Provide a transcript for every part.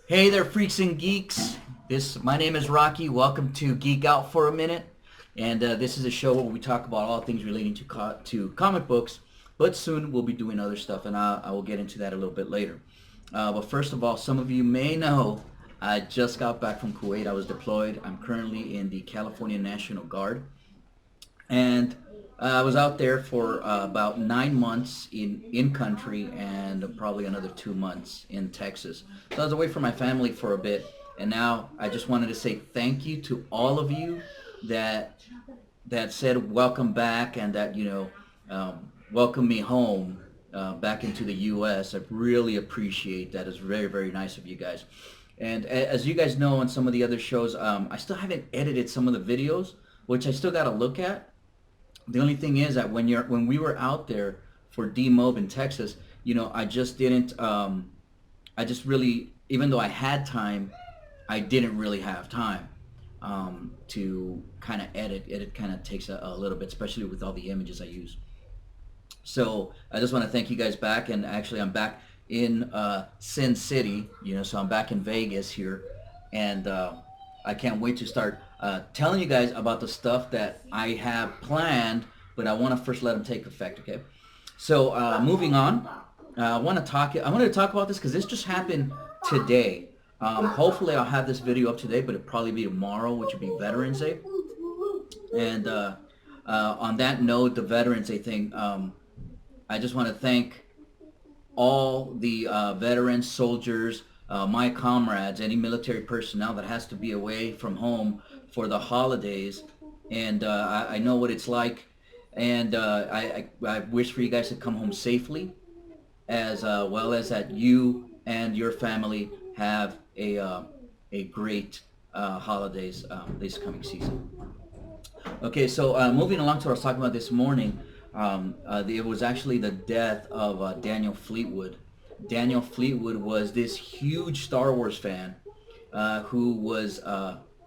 Hey there, freaks and geeks. My name is Rocky. Welcome to Geek Out for a Minute, and this is a show where we talk about all things relating to comic books. But soon we'll be doing other stuff, and I will get into that a little bit later. But first of all, some of you may know I just got back from Kuwait. I was deployed. I'm currently in the California National Guard, and I was out there for about 9 months in country and probably another 2 months in Texas. So I was away from my family for a bit, and now I just wanted to say thank you to all of you that said welcome back and that welcome me home back into the U.S. I really appreciate that. It's very, very nice of you guys. And as you guys know on some of the other shows, I still haven't edited some of the videos, which I still got to look at. The only thing is that when we were out there for D-Mob in Texas, I just didn't. I just really, even though I had time, I didn't really have time to kind of edit. It kind of takes a little bit, especially with all the images I use. So I just want to thank you guys back, and actually I'm back in Sin City. So I'm back in Vegas here, and I can't wait to start telling you guys about the stuff that I have planned, but I want to first let them take effect, okay? So moving on, I wanted to talk about this because this just happened today. Hopefully I'll have this video up today, but it'll probably be tomorrow, which would be Veterans Day. And on that note, the Veterans Day thing, I just want to thank all the veterans, soldiers, my comrades, any military personnel that has to be away from home for the holidays, and I know what it's like, and I wish for you guys to come home safely, as well as that you and your family have a great holidays this coming season. Okay, so moving along to what I was talking about this morning, it was actually the death of Daniel Fleetwood. Daniel Fleetwood was this huge Star Wars fan who was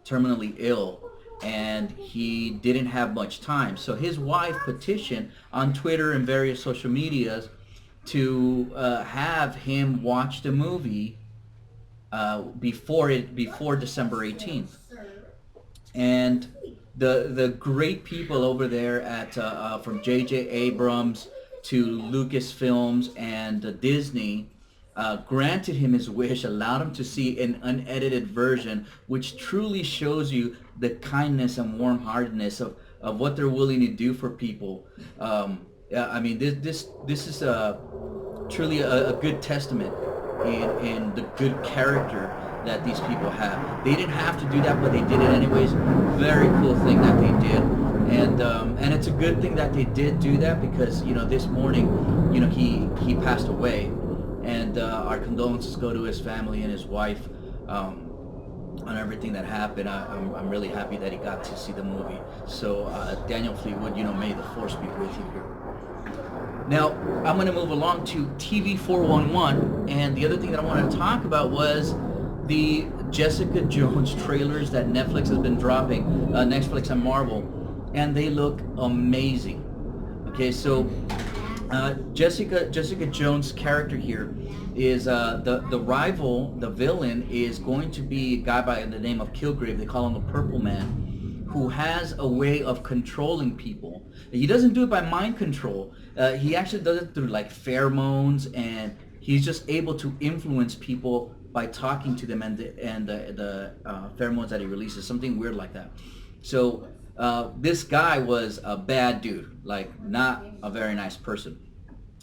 terminally ill, and he didn't have much time. So his wife petitioned on Twitter and various social medias to have him watch the movie before December 18th. And the great people over there at from J.J. Abrams to Lucasfilms and Disney granted him his wish, allowed him to see an unedited version, which truly shows you the kindness and warm-heartedness of what they're willing to do for people. I mean, this is truly a good testament in the good character that these people have. They didn't have to do that, but they did it anyways. Very cool thing that they did. And it's a good thing that they did do that, because this morning he passed away, and our condolences go to his family and his wife on everything that happened. I'm really happy that he got to see the movie. So Daniel Fleetwood, may the force be with you here. Now I'm going to move along to TV 411, and the other thing that I wanted to talk about was the Jessica Jones trailers that Netflix has been dropping, Netflix and Marvel, and they look amazing. Okay, so Jessica Jones' character here is the rival, the villain, is going to be a guy by the name of Kilgrave. They call him the Purple Man, who has a way of controlling people. He doesn't do it by mind control. He actually does it through like pheromones, and he's just able to influence people by talking to them, and the pheromones that he releases, something weird like that. So this guy was a bad dude, like not a very nice person.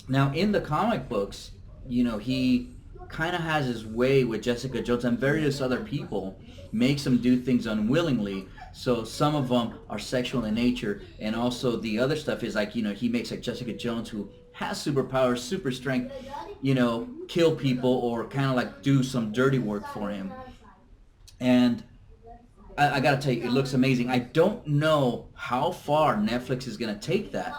Now in the comic books, he kind of has his way with Jessica Jones and various other people, makes them do things unwillingly. So some of them are sexual in nature, and also the other stuff is like, he makes like Jessica Jones, who has superpowers, super strength, kill people or kind of like do some dirty work for him. And I gotta tell you, it looks amazing. I don't know how far Netflix is gonna take that,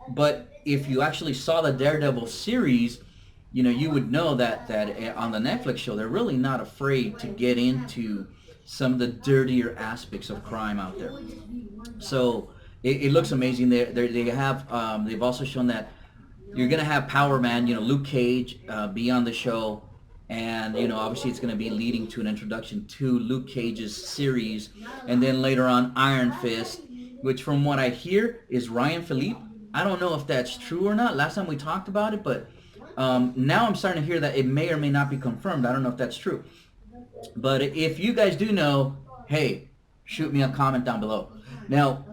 but if you actually saw the Daredevil series, you would know that on the Netflix show, they're really not afraid to get into some of the dirtier aspects of crime out there. So it looks amazing. They've also shown that you're gonna have Power Man, Luke Cage, be on the show, And obviously it's going to be leading to an introduction to Luke Cage's series, and then later on Iron Fist, which from what I hear is Ryan Philippe. I don't know if that's true or not. Last time we talked about it, but now I'm starting to hear that it may or may not be confirmed. I don't know if that's true. But if you guys do know, hey, shoot me a comment down below. Now,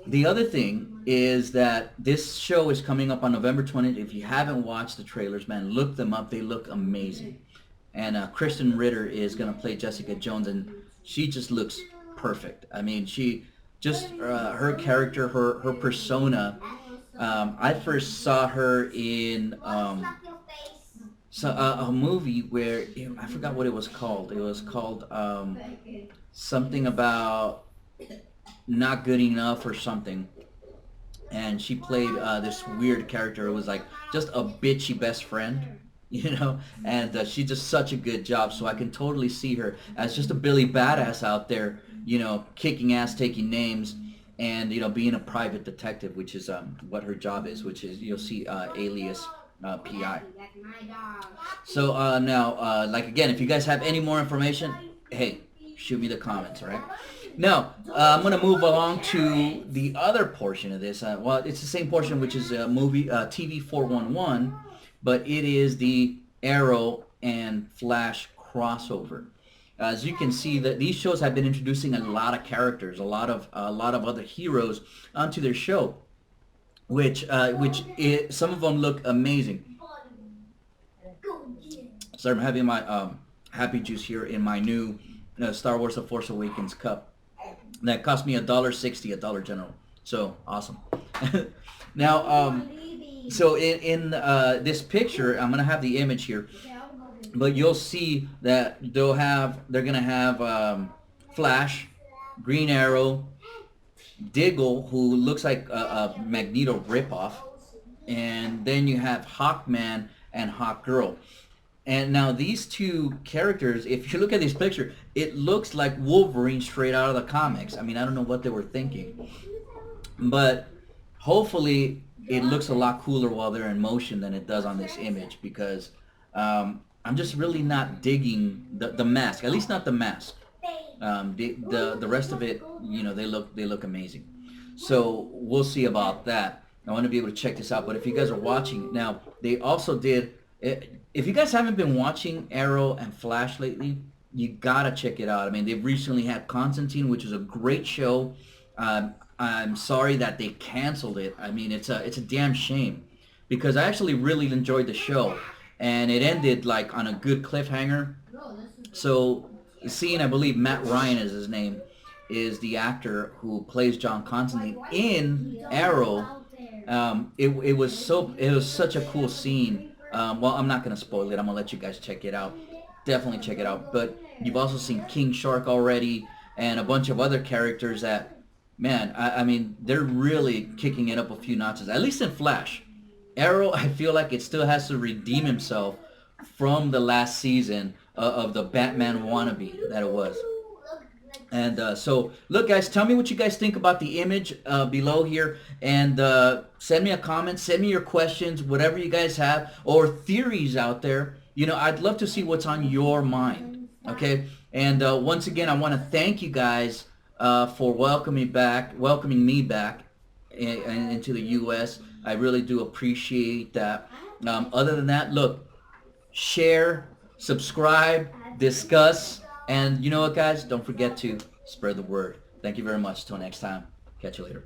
the other thing is that this show is coming up on November 20th. If you haven't watched the trailers, man, look them up. They look amazing. And Kristen Ritter is going to play Jessica Jones, and she just looks perfect. I mean, she just, her character, her persona. I first saw her in a movie where, I forgot what it was called. It was called something about Not Good Enough or something, and she played this weird character. It was like just a bitchy best friend, and she did such a good job. So I can totally see her as just a Billy Badass out there, kicking ass, taking names, and being a private detective, which is what her job is, which is, you'll see alias PI. So now, like again, if you guys have any more information, hey, shoot me the comments, all right? Now, I'm going to move along to the other portion of this. Well, it's the same portion, which is TV 411, but it is the Arrow and Flash crossover. As you can see, that these shows have been introducing a lot of characters, a lot of other heroes onto their show, which some of them look amazing. So I'm having my Happy Juice here in my new Star Wars: The Force Awakens cup. That cost me $1.60 at Dollar General. So awesome. Now, so in this picture, I'm gonna have the image here, but you'll see that they're gonna have Flash, Green Arrow, Diggle, who looks like a Magneto ripoff, and then you have Hawkman and Hawkgirl. And now these two characters, if you look at this picture, it looks like Wolverine straight out of the comics. I mean, I don't know what they were thinking. But hopefully it looks a lot cooler while they're in motion than it does on this image, because I'm just really not digging the mask, at least not the mask. The rest of it, they look amazing. So we'll see about that. I want to be able to check this out. But if you guys are watching, now they also did... If you guys haven't been watching Arrow and Flash lately, you gotta check it out. I mean, they've recently had Constantine, which is a great show. I'm sorry that they canceled it. I mean, it's a damn shame, because I actually really enjoyed the show, and it ended like on a good cliffhanger. So, seeing, I believe Matt Ryan is his name, is the actor who plays John Constantine in Arrow. It was such a cool scene. Well, I'm not going to spoil it. I'm going to let you guys check it out. Definitely check it out. But you've also seen King Shark already, and a bunch of other characters that, man, I mean, they're really kicking it up a few notches. At least in Flash. Arrow, I feel like it still has to redeem himself from the last season of the Batman wannabe that it was. And so, look, guys, tell me what you guys think about the image below here, and send me a comment, send me your questions, whatever you guys have, or theories out there. I'd love to see what's on your mind, okay? And once again, I want to thank you guys for welcoming me back into the U.S. I really do appreciate that. Other than that, look, share, subscribe, discuss. And you know what, guys? Don't forget to spread the word. Thank you very much. Till next time. Catch you later.